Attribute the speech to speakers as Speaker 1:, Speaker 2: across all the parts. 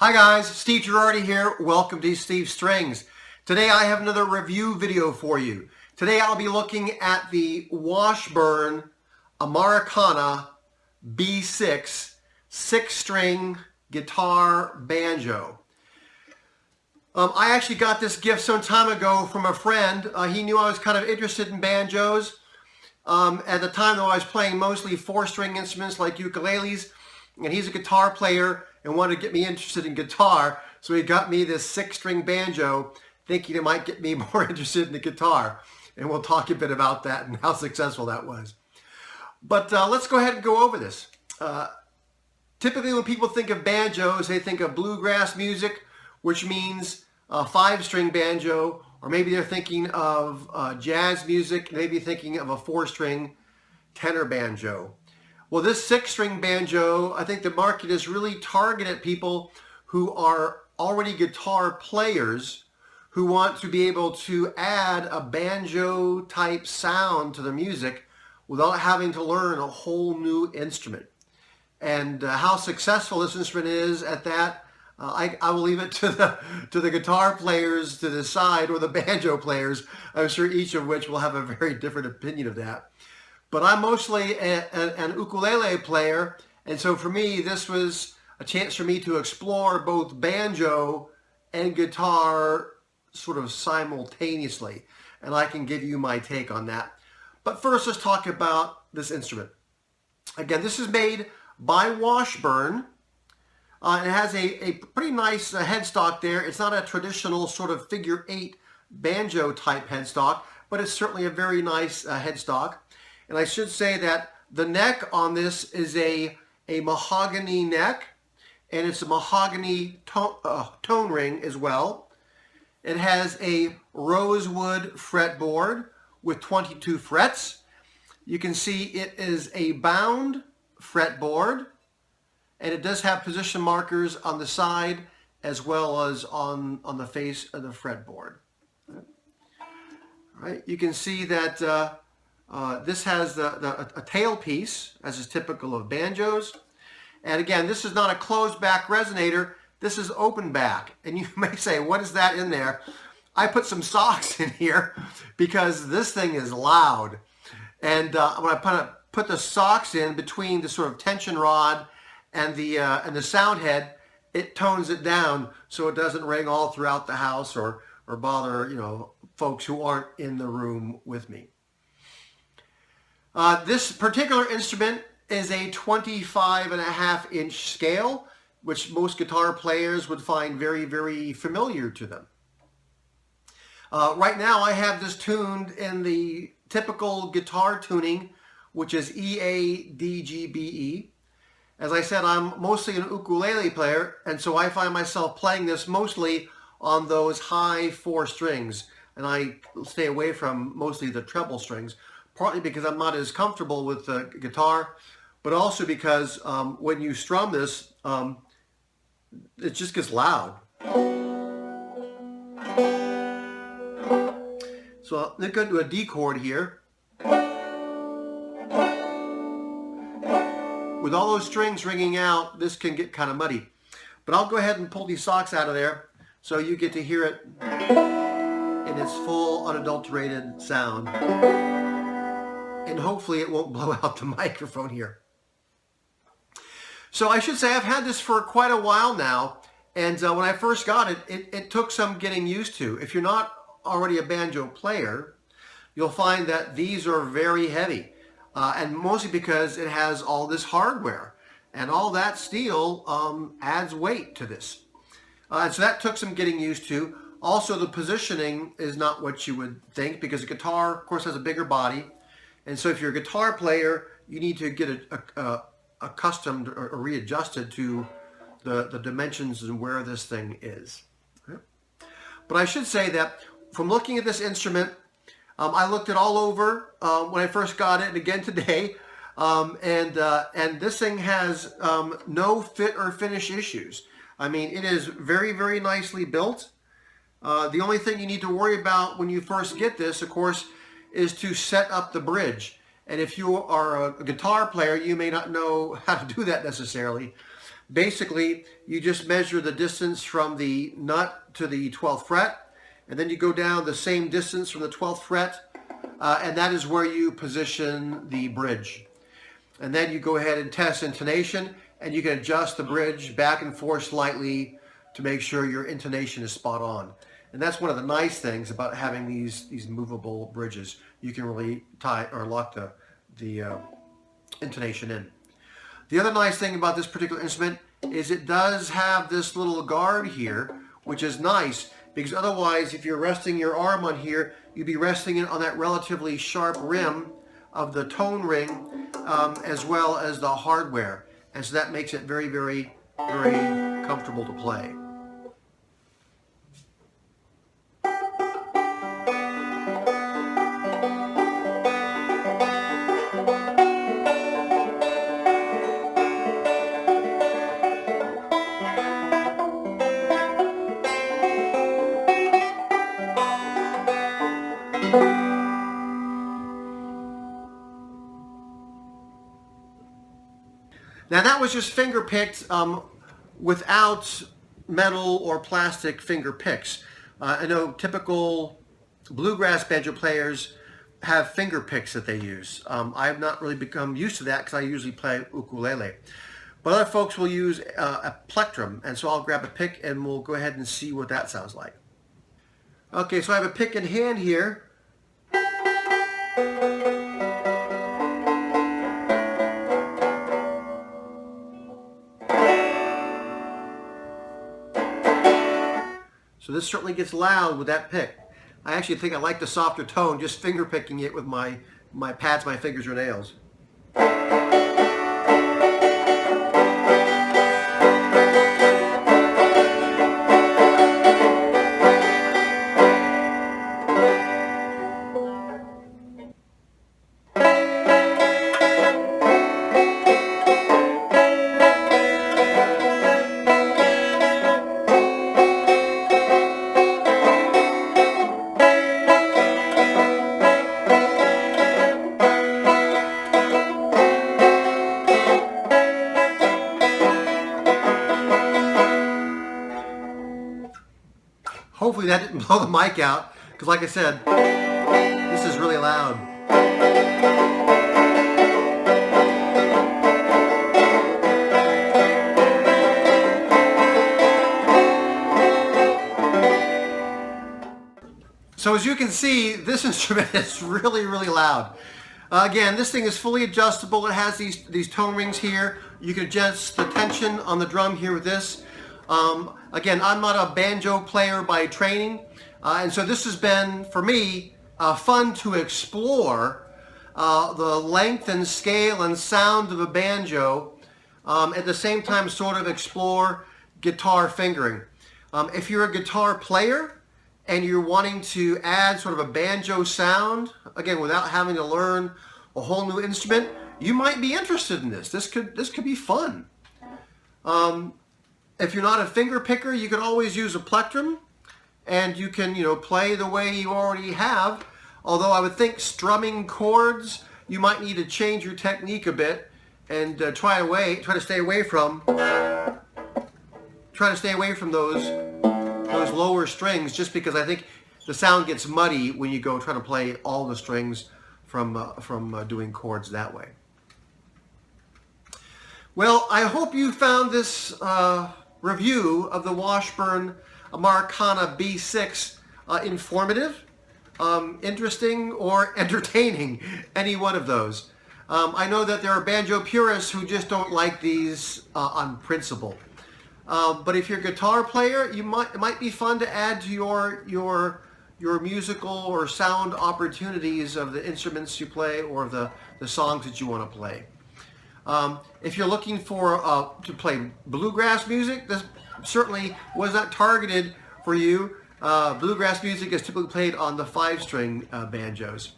Speaker 1: Hi guys, Steve Girardi here. Welcome to Steve Strings. Today I have another review video for you. Today I'll be looking at the Washburn Americana B6 6-string guitar banjo. I actually got this gift some time ago from a friend. He knew I was kind of interested in banjos. At the time though, I was playing mostly 4-string instruments like ukuleles, and he's a guitar player and wanted to get me interested in guitar, so he got me this 6-string banjo thinking it might get me more interested in the guitar, and we'll talk a bit about that and how successful that was. But let's go ahead and go over this. Typically when people think of banjos, they think of bluegrass music, which means a 5-string banjo, or maybe they're thinking of jazz music, maybe thinking of a 4-string tenor banjo. Well, this 6-string banjo, I think the market is really targeted at people who are already guitar players who want to be able to add a banjo type sound to the music without having to learn a whole new instrument. And how successful this instrument is at that, I will leave it to the guitar players to decide, or the banjo players. I'm sure each of which will have a very different opinion of that. But I'm mostly an ukulele player, and so for me this was a chance for me to explore both banjo and guitar sort of simultaneously, and I can give you my take on that. But first, let's talk about this instrument. Again, this is made by Washburn. It has a pretty nice headstock there. It's not a traditional sort of figure 8 banjo type headstock, but it's certainly a very nice headstock. And I should say that the neck on this is a mahogany neck, and it's a mahogany tone ring as well. It has a rosewood fretboard with 22 frets. You can see it is a bound fretboard, and it does have position markers on the side as well as on the face of the fretboard. All right, you can see that this has a tailpiece, as is typical of banjos. And again, this is not a closed back resonator, this is open back. And you may say, what is that in there? I put some socks in here because this thing is loud. And when I put the socks in between the sort of tension rod and the sound head, it tones it down so it doesn't ring all throughout the house or bother, folks who aren't in the room with me. This particular instrument is a 25.5-inch scale, which most guitar players would find very, very familiar to them. Right now I have this tuned in the typical guitar tuning, which is E-A-D-G-B-E. As I said, I'm mostly an ukulele player, and so I find myself playing this mostly on those high 4 strings, and I stay away from mostly the treble strings, partly because I'm not as comfortable with the guitar, but also because when you strum this, it just gets loud. So I'm going to do a D chord here. With all those strings ringing out, this can get kind of muddy. But I'll go ahead and pull these socks out of there so you get to hear it in its full, unadulterated sound. And hopefully it won't blow out the microphone here. So I should say I've had this for quite a while now, and when I first got it, it took some getting used to. If you're not already a banjo player, you'll find that these are very heavy, and mostly because it has all this hardware, and all that steel adds weight to this. And so that took some getting used to. Also, the positioning is not what you would think, because a guitar, of course, has a bigger body. And so if you're a guitar player, you need to get accustomed or readjusted to the dimensions and where this thing is. But I should say that from looking at this instrument, I looked it all over when I first got it, and again today, and this thing has no fit or finish issues. I mean, it is very, very nicely built. The only thing you need to worry about when you first get this, of course, is to set up the bridge. And if you are a guitar player, you may not know how to do that necessarily. Basically, you just measure the distance from the nut to the 12th fret, and then you go down the same distance from the 12th fret, and that is where you position the bridge. And then you go ahead and test intonation, and you can adjust the bridge back and forth slightly to make sure your intonation is spot on. And that's one of the nice things about having these movable bridges. You can really tie or lock the intonation in. The other nice thing about this particular instrument is it does have this little guard here, which is nice, because otherwise if you're resting your arm on here, you'd be resting it on that relatively sharp rim of the tone ring, as well as the hardware. And so that makes it very, very, very comfortable to play. Now that was just finger picked without metal or plastic finger picks. I know typical bluegrass banjo players have finger picks that they use. I have not really become used to that because I usually play ukulele. But other folks will use a plectrum, and so I'll grab a pick and we'll go ahead and see what that sounds like. Okay, so I have a pick in hand here. So this certainly gets loud with that pick. I actually think I like the softer tone, just finger picking it with my pads, my fingers or nails. Hopefully that didn't blow the mic out, because like I said, this is really loud. So as you can see, this instrument is really, really loud. Again, this thing is fully adjustable. It has these tone rings here. You can adjust the tension on the drum here with this. Again, I'm not a banjo player by training, and so this has been, for me, fun to explore the length and scale and sound of a banjo, at the same time sort of explore guitar fingering. If you're a guitar player and you're wanting to add sort of a banjo sound, again, without having to learn a whole new instrument, you might be interested in this. This could be fun. If you're not a finger picker, you can always use a plectrum, and you can, play the way you already have. Although I would think strumming chords, you might need to change your technique a bit and try to stay away from those lower strings, just because I think the sound gets muddy when you go try to play all the strings from doing chords that way. Well, I hope you found this review of the Washburn Americana B6 informative, interesting, or entertaining, any one of those. I know that there are banjo purists who just don't like these on principle. But if you're a guitar player, it might be fun to add to your musical or sound opportunities of the instruments you play or the songs that you want to play. If you're looking for to play bluegrass music, this certainly was not targeted for you. Bluegrass music is typically played on the 5-string banjos.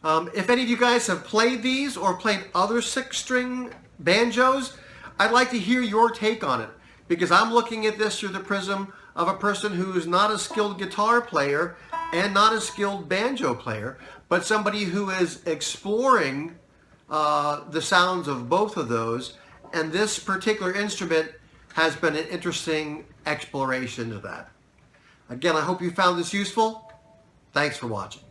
Speaker 1: If any of you guys have played these or played other 6-string banjos, I'd like to hear your take on it, because I'm looking at this through the prism of a person who is not a skilled guitar player and not a skilled banjo player, but somebody who is exploring the sounds of both of those and this particular instrument has been an interesting exploration of that. Again, I hope you found this useful. Thanks for watching.